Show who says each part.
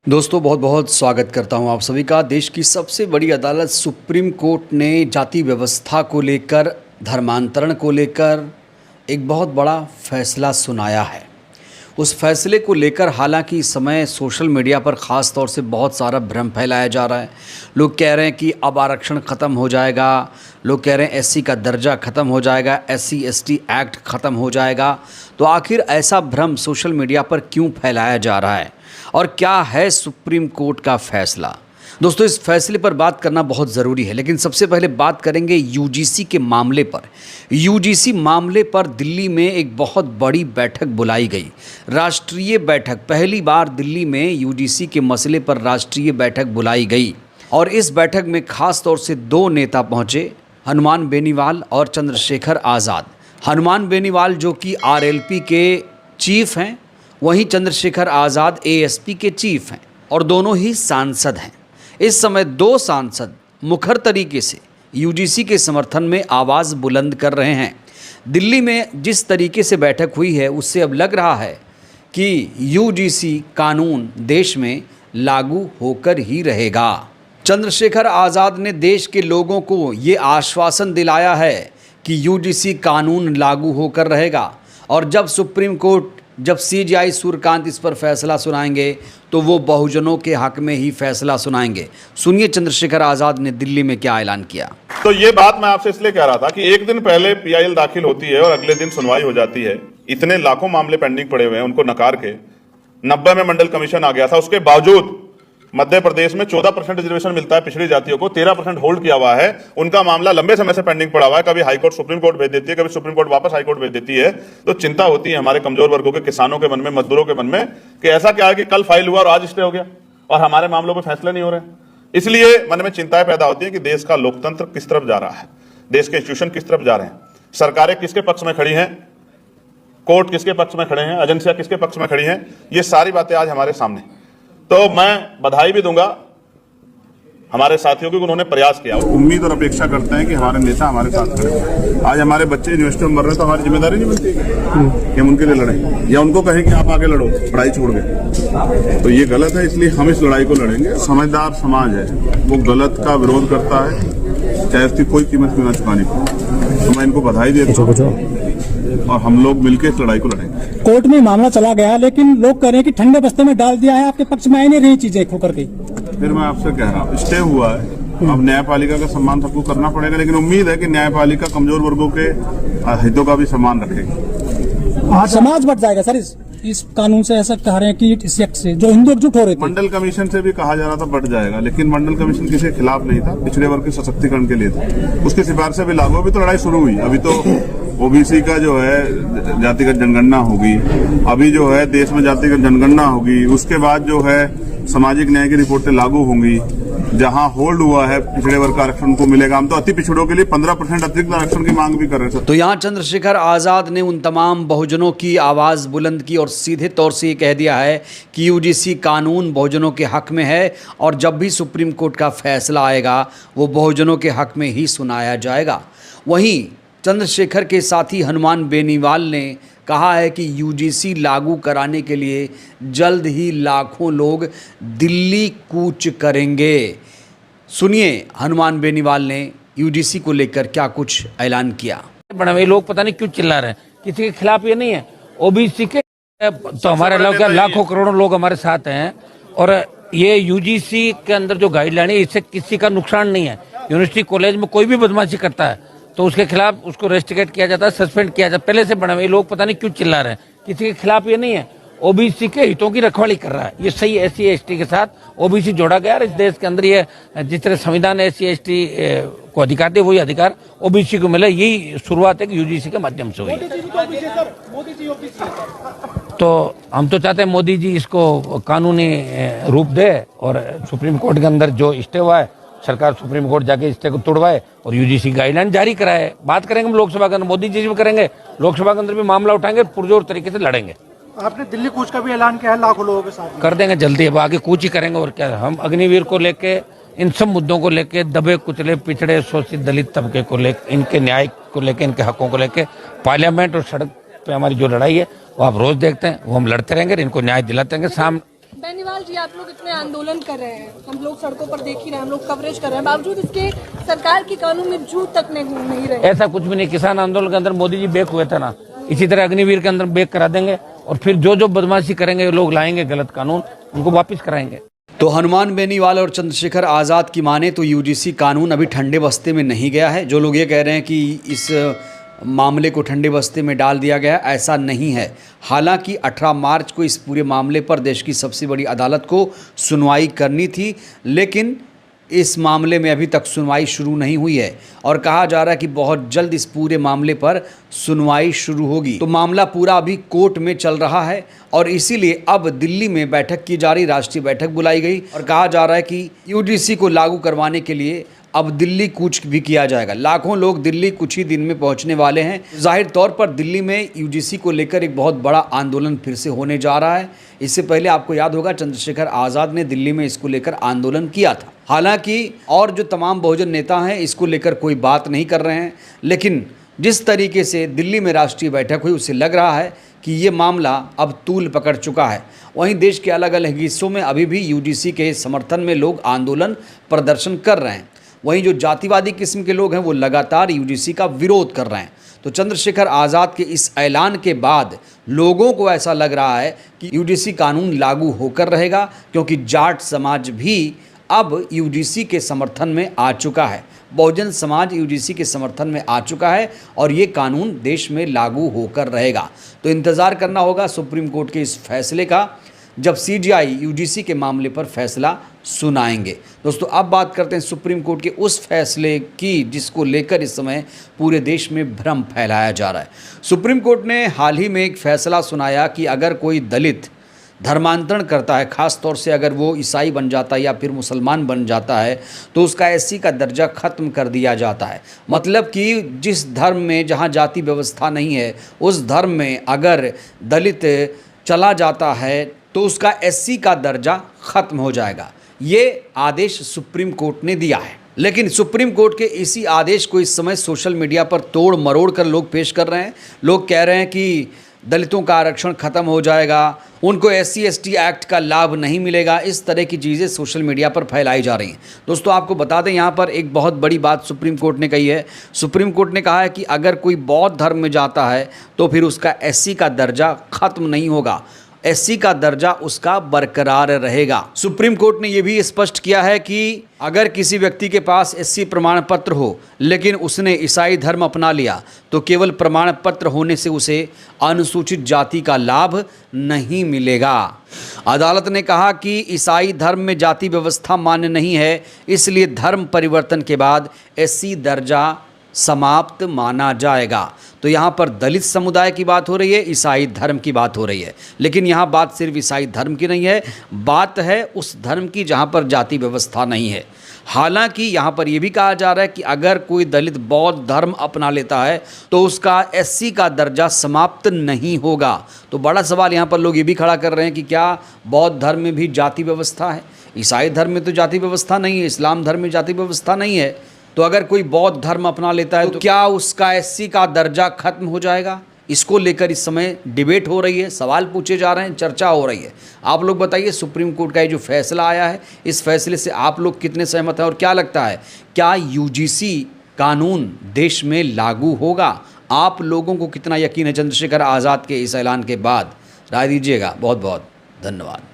Speaker 1: दोस्तों बहुत बहुत स्वागत करता हूं आप सभी का। देश की सबसे बड़ी अदालत सुप्रीम कोर्ट ने जाति व्यवस्था को लेकर, धर्मांतरण को लेकर एक बहुत बड़ा फैसला सुनाया है। उस फैसले को लेकर हालांकि इस समय सोशल मीडिया पर ख़ास तौर से बहुत सारा भ्रम फैलाया जा रहा है। लोग कह रहे हैं कि अब आरक्षण ख़त्म हो जाएगा, लोग कह रहे हैं एससी का दर्जा ख़त्म हो जाएगा, एससी एसटी एक्ट ख़त्म हो जाएगा। तो आखिर ऐसा भ्रम सोशल मीडिया पर क्यों फैलाया जा रहा है और क्या है सुप्रीम कोर्ट का फैसला? दोस्तों इस फैसले पर बात करना बहुत ज़रूरी है, लेकिन सबसे पहले बात करेंगे यूजीसी के मामले पर। यूजीसी मामले पर दिल्ली में एक बहुत बड़ी बैठक बुलाई गई, राष्ट्रीय बैठक। पहली बार दिल्ली में यूजीसी के मसले पर राष्ट्रीय बैठक बुलाई गई और इस बैठक में खास तौर से दो नेता पहुंचे, हनुमान बेनीवाल और चंद्रशेखर आज़ाद। हनुमान बेनीवाल जो कि आरएलपी के चीफ हैं, वहीं चंद्रशेखर आज़ाद एएसपी के चीफ हैं और दोनों ही सांसद हैं। इस समय दो सांसद मुखर तरीके से यूजीसी के समर्थन में आवाज़ बुलंद कर रहे हैं। दिल्ली में जिस तरीके से बैठक हुई है उससे अब लग रहा है कि यूजीसी कानून देश में लागू होकर ही रहेगा। चंद्रशेखर आज़ाद ने देश के लोगों को ये आश्वासन दिलाया है कि यूजीसी कानून लागू होकर रहेगा और जब सुप्रीम कोर्ट, जब सीजेआई सूर्यकांत इस पर फैसला सुनाएंगे तो वो बहुजनों के हक में ही फैसला सुनाएंगे। सुनिए चंद्रशेखर आज़ाद ने दिल्ली में क्या ऐलान किया।
Speaker 2: तो ये बात मैं आपसे इसलिए कह रहा था कि एक दिन पहले पीआईएल दाखिल होती है और अगले दिन सुनवाई हो जाती है। इतने लाखों मामले पेंडिंग पड़े हुए हैं, उनको नकार के 90 में मंडल कमीशन आ गया था। उसके बावजूद मध्य प्रदेश में 14% रिजर्वेशन मिलता है पिछड़ी जातियों को, 13% होल्ड किया हुआ है। उनका मामला लंबे समय से पेंडिंग पड़ा हुआ है। कभी हाईकोर्ट सुप्रीम कोर्ट भेज देती है, कभी सुप्रीम कोर्ट वापस हाईकोर्ट भेज देती है। तो चिंता होती है हमारे कमजोर वर्गों के, किसानों के मन में, मजदूरों के मन में कि ऐसा क्या है कि कल फाइल हुआ और आज स्टे हो गया और हमारे मामलों पर फैसले नहीं हो रहे। इसलिए मन में चिंताएं पैदा होती है कि देश का लोकतंत्र किस तरफ जा रहा है, देश के इंस्टीट्यूशन किस तरफ जा रहे हैं, सरकारें किसके पक्ष में खड़ी हैं, कोर्ट किसके पक्ष में खड़े हैं, एजेंसियां किसके पक्ष में खड़ी हैं। ये सारी बातें आज हमारे सामने। तो मैं बधाई भी दूंगा हमारे साथियों को, उन्होंने प्रयास किया। उम्मीद और अपेक्षा करते हैं कि हमारे नेता हमारे साथ खड़े। आज हमारे बच्चे यूनिवर्सिटी में मर रहे हैं तो हमारी जिम्मेदारी नहीं बनती कि हम उनके लिए लड़ें या उनको कहें कि आप आगे लड़ो पढ़ाई छोड़ के। तो ये गलत है, इसलिए हम इस लड़ाई को लड़ेंगे। समझदार समाज है, वो गलत का विरोध करता है चाहे उसकी कोई कीमत क्यों ना चुकानी पड़े। तो मैं इनको बधाई देता हूँ और हम लोग मिलकर इस लड़ाई को लड़ेंगे।
Speaker 3: कोर्ट में मामला चला गया, लेकिन लोग कह रहे हैं कि ठंडे बस्ते में डाल दिया है, आपके पक्ष में आई नहीं रही चीजें खो करके।
Speaker 2: फिर मैं आपसे कह रहा हूँ, स्टे हुआ है। अब न्यायपालिका का सम्मान सबको करना पड़ेगा, लेकिन उम्मीद है कि न्यायपालिका कमजोर वर्गों के हितों का भी सम्मान रखेगी।
Speaker 3: समाज बढ़ जाएगा सर इस कानून से, ऐसा कह रहे हैं कि इस एक्ट से जो हिंदू एकजुट हो रहे थे।
Speaker 2: मंडल कमीशन से भी कहा जा रहा था बढ़ जाएगा, लेकिन मंडल कमीशन किसी के खिलाफ नहीं था, पिछड़े वर्ग के सशक्तिकरण के लिए था। उसकी सिफारिशें भी लागू, अभी तो लड़ाई शुरू हुई। अभी तो ओबीसी का जो है जातिगत जनगणना होगी, अभी जो है देश में जातिगत जनगणना होगी, उसके बाद जो है सामाजिक न्याय की रिपोर्टें लागू होंगी। जहां होल्ड हुआ है पिछड़े वर्ग का आरक्षण को मिलेगा। हम तो अति पिछड़ों के लिए 15% अतिरिक्त आरक्षण की मांग भी कर रहे हैं।
Speaker 1: तो यहाँ चंद्रशेखर आज़ाद ने उन तमाम बहुजनों की आवाज़ बुलंद की और सीधे तौर से ये कह दिया है कि यूजीसी कानून बहुजनों के हक में है और जब भी सुप्रीम कोर्ट का फैसला आएगा वो बहुजनों के हक में ही सुनाया जाएगा। वहीं चंद्रशेखर के साथी हनुमान बेनीवाल ने कहा है कि यूजीसी लागू कराने के लिए जल्द ही लाखों लोग दिल्ली कूच करेंगे। सुनिए हनुमान बेनीवाल ने यूजीसी को लेकर क्या कुछ ऐलान किया।
Speaker 4: बड़े लोग पता नहीं क्यों चिल्ला रहे हैं, किसी के खिलाफ ये नहीं है। ओबीसी के तो हमारे लाखों करोड़ों लोग हमारे साथ हैं और ये यूजीसी के अंदर जो गाइडलाइन है इससे किसी का नुकसान नहीं है। यूनिवर्सिटी कॉलेज में कोई भी बदमाशी करता है तो उसके खिलाफ उसको रेस्ट्रिकेट किया जाता है, सस्पेंड किया जाता है। पहले से बने हुए लोग पता नहीं क्यों चिल्ला रहे हैं, किसी के खिलाफ ये नहीं है। ओबीसी के हितों की रखवाली कर रहा है, ये सही। एससी एसटी के साथ ओबीसी जोड़ा गया और इस देश के अंदर ये जिस तरह संविधान एससी एसटी को अधिकार दे वही अधिकार ओबीसी को मिले। यही शुरुआत है कि यूजीसी के माध्यम से हुई। तो हम तो चाहते हैं मोदी जी इसको कानूनी रूप दे और सुप्रीम कोर्ट के अंदर जो स्टे हुआ है सरकार सुप्रीम कोर्ट जाके स्टे को तोड़वाए और यूजीसी गाइडलाइन जारी कराए। बात करेंगे हम लोकसभा के अंदर, मोदी जी भी करेंगे, लोकसभा के अंदर भी मामला उठाएंगे, पुरजोर तरीके से लड़ेंगे।
Speaker 3: आपने दिल्ली कूच का भी ऐलान किया है लाखों लोगों के साथ,
Speaker 4: कर देंगे जल्दी। अब आगे कूच ही करेंगे और क्या। हम अग्निवीर को लेके, इन सब मुद्दों को लेके, दबे कुचले पिछड़े शोषित दलित तबके को लेकर, इनके न्याय को लेकर, इनके हकों को लेकर पार्लियामेंट और सड़क पे हमारी जो लड़ाई है वो आप रोज देखते हैं, वो हम लड़ते रहेंगे, इनको न्याय दिलाते रहेंगे।
Speaker 5: बेनीवाल जी, आप लोग इतने आंदोलन कर रहे हैं, हम लोग सड़कों पर देख ही रहे हैं, हम लोग कवरेज कर रहे हैं, बावजूद इसके सरकार के कानून में जू तक नहीं रहे।
Speaker 4: ऐसा कुछ भी नहीं। किसान आंदोलन के अंदर मोदी जी बेक हुए थे ना, इसी तरह अग्निवीर के अंदर बेक करा देंगे और फिर जो बदमाशी करेंगे लोग लाएंगे गलत कानून, उनको वापिस कराएंगे।
Speaker 1: तो हनुमान बेनीवाल और चंद्रशेखर आज़ाद की माने तो यूजीसी कानून अभी ठंडे बस्ते में नहीं गया है। जो लोग ये कह रहे हैं कि इस मामले को ठंडे बस्ते में डाल दिया गया, ऐसा नहीं है। हालांकि 18 मार्च को इस पूरे मामले पर देश की सबसे बड़ी अदालत को सुनवाई करनी थी, लेकिन इस मामले में अभी तक सुनवाई शुरू नहीं हुई है और कहा जा रहा है कि बहुत जल्द इस पूरे मामले पर सुनवाई शुरू होगी। तो मामला पूरा अभी कोर्ट में चल रहा है और इसीलिए अब दिल्ली में बैठक की जा रही, राष्ट्रीय बैठक बुलाई गई और कहा जा रहा है कि यूजीसी को लागू करवाने के लिए अब दिल्ली कूच भी किया जाएगा। लाखों लोग दिल्ली कुछ ही दिन में पहुंचने वाले हैं। जाहिर तौर पर दिल्ली में यूजीसी को लेकर एक बहुत बड़ा आंदोलन फिर से होने जा रहा है। इससे पहले आपको याद होगा चंद्रशेखर आज़ाद ने दिल्ली में इसको लेकर आंदोलन किया था। हालांकि और जो तमाम बहुजन नेता हैं इसको लेकर कोई बात नहीं कर रहे हैं, लेकिन जिस तरीके से दिल्ली में राष्ट्रीय बैठक हुई उससे लग रहा है कि ये मामला अब तूल पकड़ चुका है। वहीं देश के अलग अलग हिस्सों में अभी भी यूजीसी के समर्थन में लोग आंदोलन प्रदर्शन कर रहे हैं। वहीं जो जातिवादी किस्म के लोग हैं वो लगातार यूजीसी का विरोध कर रहे हैं। तो चंद्रशेखर आज़ाद के इस ऐलान के बाद लोगों को ऐसा लग रहा है कि यूजीसी कानून लागू होकर रहेगा, क्योंकि जाट समाज भी अब यूजीसी के समर्थन में आ चुका है। बहुजन समाज यूजीसी के समर्थन में आ चुका है और ये कानून देश में लागू होकर रहेगा। तो इंतज़ार करना होगा सुप्रीम कोर्ट के इस फैसले का, जब सीजीआई यूजीसी के मामले पर फैसला सुनाएंगे। दोस्तों अब बात करते हैं सुप्रीम कोर्ट के उस फैसले की जिसको लेकर इस समय पूरे देश में भ्रम फैलाया जा रहा है। सुप्रीम कोर्ट ने हाल ही में एक फैसला सुनाया कि अगर कोई दलित धर्मांतरण करता है, ख़ास तौर से अगर वो ईसाई बन जाता है या फिर मुसलमान बन जाता है, तो उसका एससी का दर्जा ख़त्म कर दिया जाता है। मतलब कि जिस धर्म में जहाँ जाति व्यवस्था नहीं है उस धर्म में अगर दलित चला जाता है तो उसका एससी का दर्जा ख़त्म हो जाएगा। ये आदेश सुप्रीम कोर्ट ने दिया है। लेकिन सुप्रीम कोर्ट के इसी आदेश को इस समय सोशल मीडिया पर तोड़ मरोड़ कर लोग पेश कर रहे हैं। लोग कह रहे हैं कि दलितों का आरक्षण खत्म हो जाएगा, उनको एससी एसटी एक्ट का लाभ नहीं मिलेगा। इस तरह की चीज़ें सोशल मीडिया पर फैलाई जा रही हैं। दोस्तों आपको बता दें यहाँ पर एक बहुत बड़ी बात सुप्रीम कोर्ट ने कही है। सुप्रीम कोर्ट ने कहा है कि अगर कोई बौद्ध धर्म में जाता है तो फिर उसका एससी का दर्जा खत्म नहीं होगा, एससी का दर्जा उसका बरकरार रहेगा। सुप्रीम कोर्ट ने यह भी स्पष्ट किया है कि अगर किसी व्यक्ति के पास एससी प्रमाण पत्र हो लेकिन उसने ईसाई धर्म अपना लिया तो केवल प्रमाण पत्र होने से उसे अनुसूचित जाति का लाभ नहीं मिलेगा। अदालत ने कहा कि ईसाई धर्म में जाति व्यवस्था मान्य नहीं है, इसलिए धर्म परिवर्तन के बाद एससी दर्जा समाप्त माना जाएगा। तो यहाँ पर दलित समुदाय की बात हो रही है, ईसाई धर्म की बात हो रही है, लेकिन यहाँ बात सिर्फ ईसाई धर्म की नहीं है, बात है उस धर्म की जहाँ पर जाति व्यवस्था नहीं है। हालांकि यहाँ पर यह भी कहा जा रहा है कि अगर कोई दलित बौद्ध धर्म अपना लेता है तो उसका एससी का दर्जा समाप्त नहीं होगा। तो बड़ा सवाल यहाँ पर लोग ये भी खड़ा कर रहे हैं कि क्या बौद्ध धर्म में भी जाति व्यवस्था है? ईसाई धर्म में तो जाति व्यवस्था नहीं है, इस्लाम धर्म में जाति व्यवस्था नहीं है। तो अगर कोई बौद्ध धर्म अपना लेता है तो क्या उसका एससी का दर्जा खत्म हो जाएगा? इसको लेकर इस समय डिबेट हो रही है, सवाल पूछे जा रहे हैं, चर्चा हो रही है। आप लोग बताइए सुप्रीम कोर्ट का ये जो फैसला आया है, इस फैसले से आप लोग कितने सहमत हैं और क्या लगता है क्या यूजीसी कानून देश में लागू होगा? आप लोगों को कितना यकीन है चंद्रशेखर आज़ाद के इस ऐलान के बाद? राय दीजिएगा। बहुत बहुत धन्यवाद।